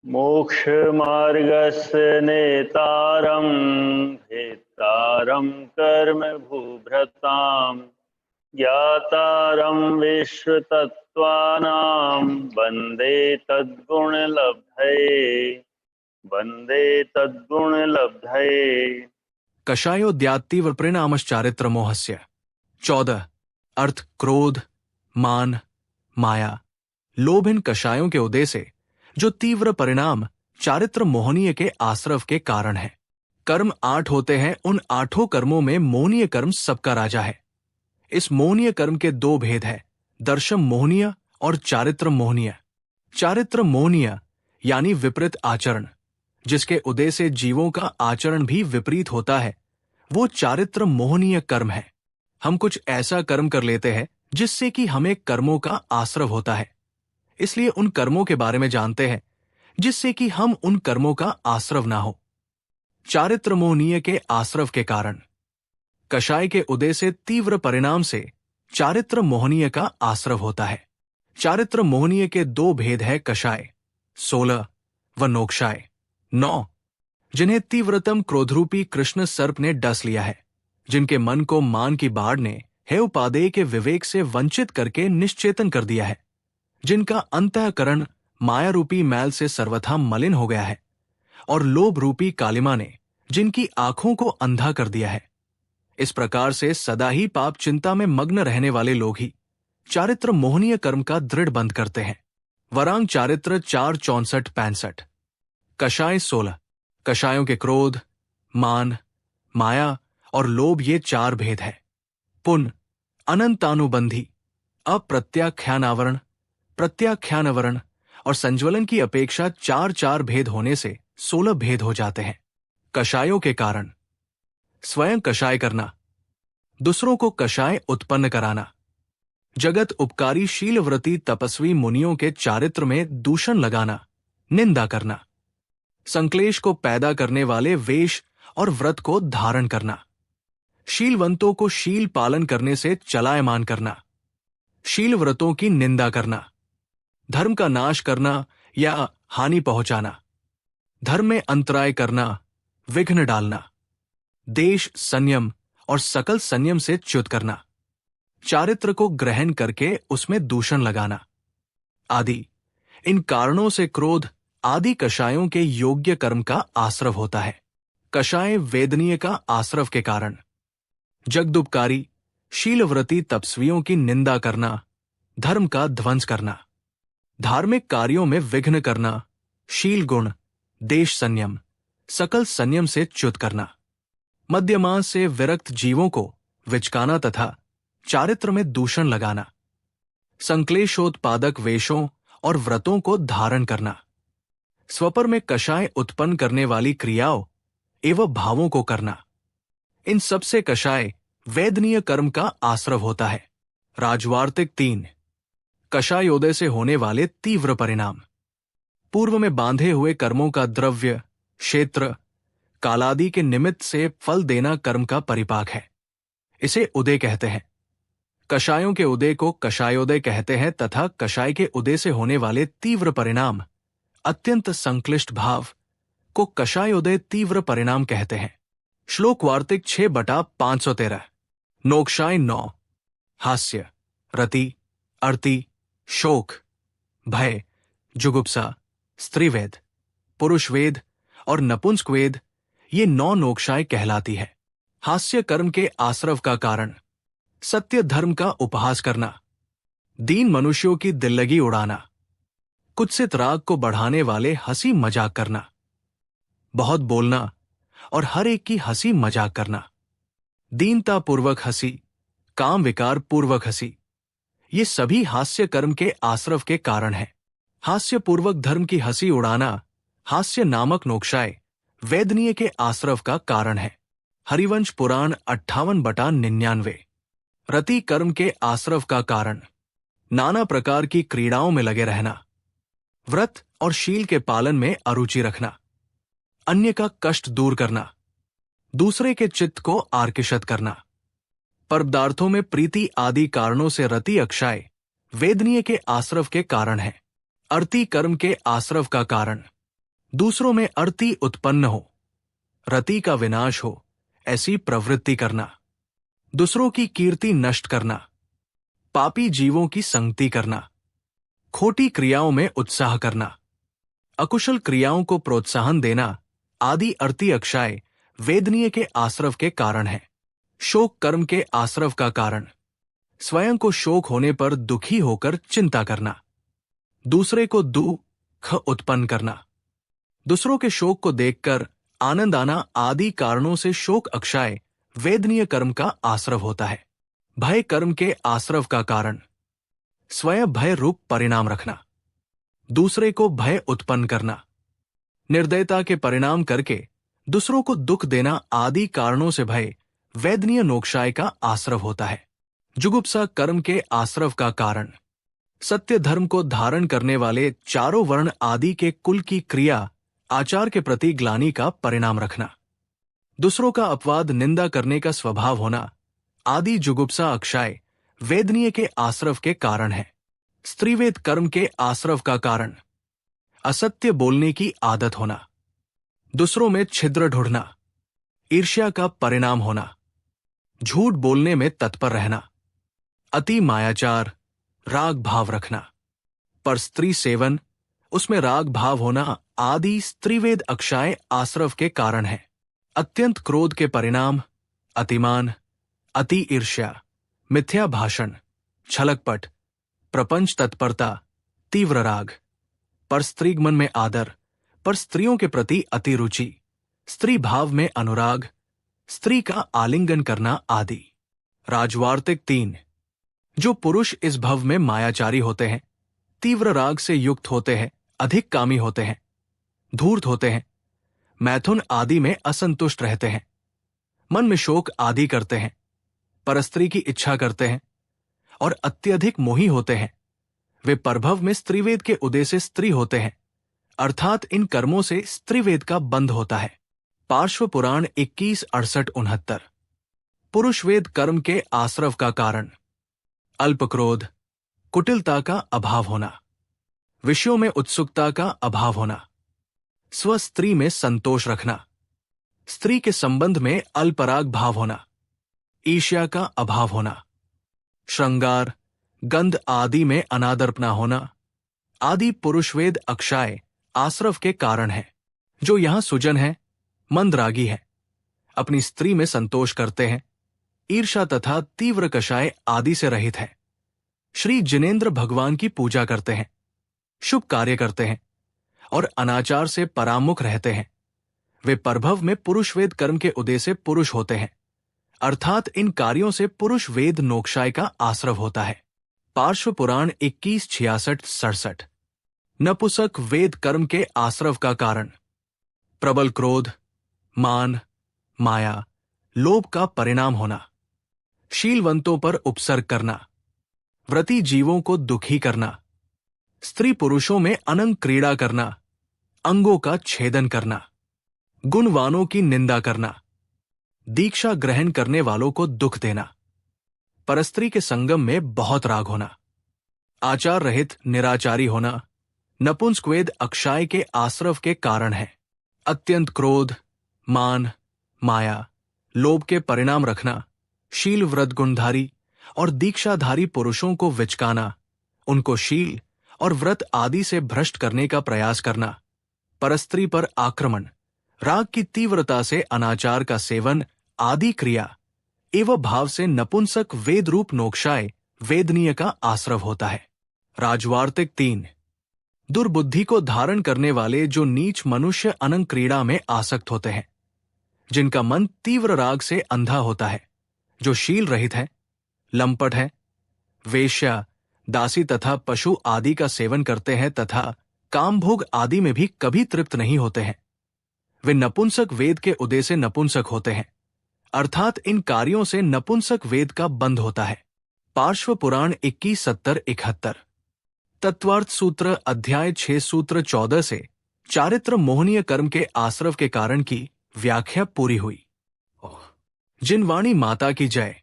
मोक्षमार्गस्य नेतारं भेत्तारं कर्म भूभृतां ज्ञातारं विश्वतत्त्वानां वन्दे तद्गुणलब्धये। कषायोद्यात्तीव्र परिणामश्चारित्र मोहस्य। 14। अर्थ क्रोध, मान, माया, लोभ इन कषायों के उदय से जो तीव्र परिणाम चारित्र मोहनीय के आश्रव के कारण है। कर्म 8 होते हैं, उन 8 कर्मों में मोहनीय कर्म सबका राजा है। इस मोहनीय कर्म के 2 भेद है, दर्शम मोहनीय और चारित्र मोहनीय। चारित्र मोहनीय यानी विपरीत आचरण, जिसके उदय से जीवों का आचरण भी विपरीत होता है, वो चारित्र मोहनीय कर्म है। हम कुछ ऐसा कर्म कर लेते हैं जिससे कि हमें कर्मों का आश्रव होता है, इसलिए उन कर्मों के बारे में जानते हैं जिससे कि हम उन कर्मों का आश्रव ना हो। चारित्र मोहनीय के आश्रव के कारण कषाय के उदय से तीव्र परिणाम से चारित्र मोहनीय का आश्रव होता है। चारित्र मोहनीय के 2 भेद है, कषाय 16 व नोक्षाय 9, जिन्हें तीव्रतम क्रोधरूपी कृष्ण सर्प ने डस लिया है, जिनके मन को मान की बाढ़ ने हे उपादेय के विवेक से वंचित करके निश्चेतन कर दिया है, जिनका अंतःकरण माया रूपी मैल से सर्वथा मलिन हो गया है, और लोभ रूपी कालिमा ने जिनकी आंखों को अंधा कर दिया है। इस प्रकार से सदा ही पाप चिंता में मग्न रहने वाले लोग ही चारित्र मोहनीय कर्म का दृढ़ बंध करते हैं। वरांग चारित्र 4 64 65। कषाय 16। कषायों के क्रोध, मान, माया और लोभ ये 4 भेद है। पुन अनंतानुबंधी अप्रत्याख्यानावरण, प्रत्याख्यानवरण और संज्वलन की अपेक्षा 4 भेद होने से 16 भेद हो जाते हैं। कषायों के कारण स्वयं कषाय करना, दूसरों को कषाय उत्पन्न कराना, जगत उपकारी शीलव्रती तपस्वी मुनियों के चारित्र में दूषण लगाना, निंदा करना, संक्लेश को पैदा करने वाले वेश और व्रत को धारण करना, शीलवंतों को शील पालन करने से चलायमान करना, शील व्रतों की निंदा करना, धर्म का नाश करना या हानि पहुंचाना, धर्म में अंतराय करना, विघ्न डालना, देश संयम और सकल संयम से च्युत करना, चारित्र को ग्रहण करके उसमें दूषण लगाना आदि। इन कारणों से क्रोध आदि कषायों के योग्य कर्म का आश्रव होता है। कषाय वेदनीय का आश्रव के कारण जगदुपकारी शीलव्रती तपस्वियों की निंदा करना, धर्म का ध्वंस करना, धार्मिक कार्यों में विघ्न करना, शील गुण, देश संयम, सकल संयम से च्युत करना, मध्यमांस से विरक्त जीवों को विचकाना तथा चारित्र में दूषण लगाना, संक्लेशोत्पादक वेशों और व्रतों को धारण करना, स्वपर में कषाय उत्पन्न करने वाली क्रियाओं एवं भावों को करना। इन सबसे कषाय वेदनीय कर्म का आश्रव होता है। राजवार्तिक 3। कषायोदय से होने वाले तीव्र परिणाम। पूर्व में बांधे हुए कर्मों का द्रव्य, क्षेत्र, कालादि के निमित्त से फल देना कर्म का परिपाक है, इसे उदय कहते हैं। कषायों के उदय को कषायोदय कहते हैं तथा कषाय के उदय से होने वाले तीव्र परिणाम, अत्यंत संक्लिष्ट भाव को कषायोदय तीव्र परिणाम कहते हैं। श्लोक वार्तिक 6/513। नोक्षाय 9। हास्य, रति, अर्ति, शोक, भय, जुगुप्सा, स्त्रीवेद, पुरुषवेद और नपुंसकवेद ये 9 नोक्षाय कहलाती है। हास्य कर्म के आश्रव का कारण सत्य धर्म का उपहास करना, दीन मनुष्यों की दिल्लगी उड़ाना, कुत्सित राग को बढ़ाने वाले हंसी मजाक करना, बहुत बोलना और हर एक की हंसी मजाक करना, दीनता पूर्वक हंसी, काम विकार पूर्वक हंसी, ये सभी हास्य कर्म के आश्रव के कारण है। हास्य पूर्वक धर्म की हंसी उड़ाना, हास्य नामक नोक्षाय वेदनीय के आश्रव का कारण है। हरिवंश पुराण 58/99। रति कर्म के आश्रव का कारण नाना प्रकार की क्रीड़ाओं में लगे रहना, व्रत और शील के पालन में अरुचि रखना, अन्य का कष्ट दूर करना, दूसरे के चित्त को आर्किषत करना, परदार्थों में प्रीति आदि कारणों से रति अक्षय वेदनीय के आश्रव के कारण है। अर्ति कर्म के आश्रव का कारण दूसरों में अर्ति उत्पन्न हो, रति का विनाश हो, ऐसी प्रवृत्ति करना, दूसरों की कीर्ति नष्ट करना, पापी जीवों की संगति करना, खोटी क्रियाओं में उत्साह करना, अकुशल क्रियाओं को प्रोत्साहन देना आदि अर्ति अक्षय वेदनीय के आश्रव के कारण है। शोक कर्म के आश्रव का कारण, स्वयं को शोक होने पर दुखी होकर चिंता करना, दूसरे को दुख उत्पन्न करना, दूसरों के शोक को देखकर आनंद आना आदि कारणों से शोक अक्षय वेदनीय कर्म का आश्रव होता है। भय कर्म के आश्रव का कारण, स्वयं भय रूप परिणाम रखना, दूसरे को भय उत्पन्न करना, निर्दयता के परिणाम करके दूसरों को दुख देना आदि कारणों से भय वेदनीय नोक्षाय का आश्रव होता है। जुगुप्सा कर्म के आश्रव का कारण, सत्य धर्म को धारण करने वाले चारों वर्ण आदि के कुल की क्रिया आचार के प्रति ग्लानि का परिणाम रखना, दूसरों का अपवाद निंदा करने का स्वभाव होना आदि जुगुप्सा अक्षय वेदनीय के आश्रव के कारण है। स्त्रीवेद कर्म के आश्रव का कारण, असत्य बोलने की आदत होना, दूसरों में छिद्र ढूंढना, ईर्ष्या का परिणाम होना, झूठ बोलने में तत्पर रहना, अति मायाचार, राग भाव रखना, पर स्त्री सेवन, उसमें राग भाव होना आदि स्त्रीवेद अक्षय आश्रव के कारण है। अत्यंत क्रोध के परिणाम, अतिमान, अति ईर्ष्या, मिथ्या भाषण, छलकपट, प्रपंच तत्परता, तीव्र राग, पर स्त्रीगमन में आदर, पर स्त्रियों के प्रति अति रुचि, स्त्री भाव में अनुराग, स्त्री का आलिंगन करना आदि। राजवार्तिक 3। जो पुरुष इस भव में मायाचारी होते हैं, तीव्र राग से युक्त होते हैं, अधिक कामी होते हैं, धूर्त होते हैं, मैथुन आदि में असंतुष्ट रहते हैं, मन में शोक आदि करते हैं, परस्त्री की इच्छा करते हैं और अत्यधिक मोही होते हैं, वे परभव में स्त्रीवेद के उदय से स्त्री होते हैं, अर्थात इन कर्मों से स्त्रीवेद का बंध होता है। पार्श्व पुराण 2168-69। पुरुष वेद कर्म के आश्रव का कारण, अल्प क्रोध, कुटिलता का अभाव होना, विषयों में उत्सुकता का अभाव होना, स्व स्त्री में संतोष रखना, स्त्री के संबंध में अल्पराग भाव होना, ईर्ष्या का अभाव होना, श्रृंगार, गंध आदि में अनादरपना होना आदि पुरुषवेद अक्षय आश्रव के कारण है। जो यहां सुजन है, मंदरागी है, अपनी स्त्री में संतोष करते हैं, ईर्ष्या तथा तीव्र कषाय आदि से रहित है, श्री जिनेंद्र भगवान की पूजा करते हैं, शुभ कार्य करते हैं और अनाचार से परामुख रहते हैं, वे परभव में पुरुषवेद कर्म के उदय से पुरुष होते हैं, अर्थात इन कार्यों से पुरुष वेद नोक्षाय का आश्रव होता है। पार्श्व पुराण 2166-67। नपुंसक वेद कर्म के आश्रव का कारण, प्रबल क्रोध, मान, माया, लोभ का परिणाम होना, शीलवंतों पर उपसर्ग करना, व्रती जीवों को दुखी करना, स्त्री पुरुषों में अनंग क्रीड़ा करना, अंगों का छेदन करना, गुणवानों की निंदा करना, दीक्षा ग्रहण करने वालों को दुख देना, परस्त्री के संगम में बहुत राग होना, आचार रहित निराचारी होना नपुंसकवेद अक्षय के आश्रव के कारण है। अत्यंत क्रोध, मान, माया, लोभ के परिणाम रखना, शील व्रत गुणधारी और दीक्षाधारी पुरुषों को विचकाना, उनको शील और व्रत आदि से भ्रष्ट करने का प्रयास करना, परस्त्री पर आक्रमण, राग की तीव्रता से अनाचार का सेवन आदि क्रिया एवं भाव से नपुंसक वेद रूप नोक्षाय वेदनीय का आश्रव होता है। राजवार्तिक 3। दुर्बुद्धि को धारण करने वाले जो नीच मनुष्य अनंग क्रीड़ा में आसक्त होते हैं, जिनका मन तीव्र राग से अंधा होता है, जो शील रहित है, लंपट है, वेश्या, दासी तथा पशु आदि का सेवन करते हैं तथा कामभोग आदि में भी कभी तृप्त नहीं होते हैं, वे नपुंसक वेद के उदय से नपुंसक होते हैं, अर्थात इन कार्यों से नपुंसक वेद का बंध होता है। पार्श्व पुराण 2170-71। तत्वार्थ सूत्र अध्याय 6 सूत्र 14 से चारित्र मोहनीय कर्म के आश्रव के कारण की व्याख्या पूरी हुई। जिनवाणी माता की जय।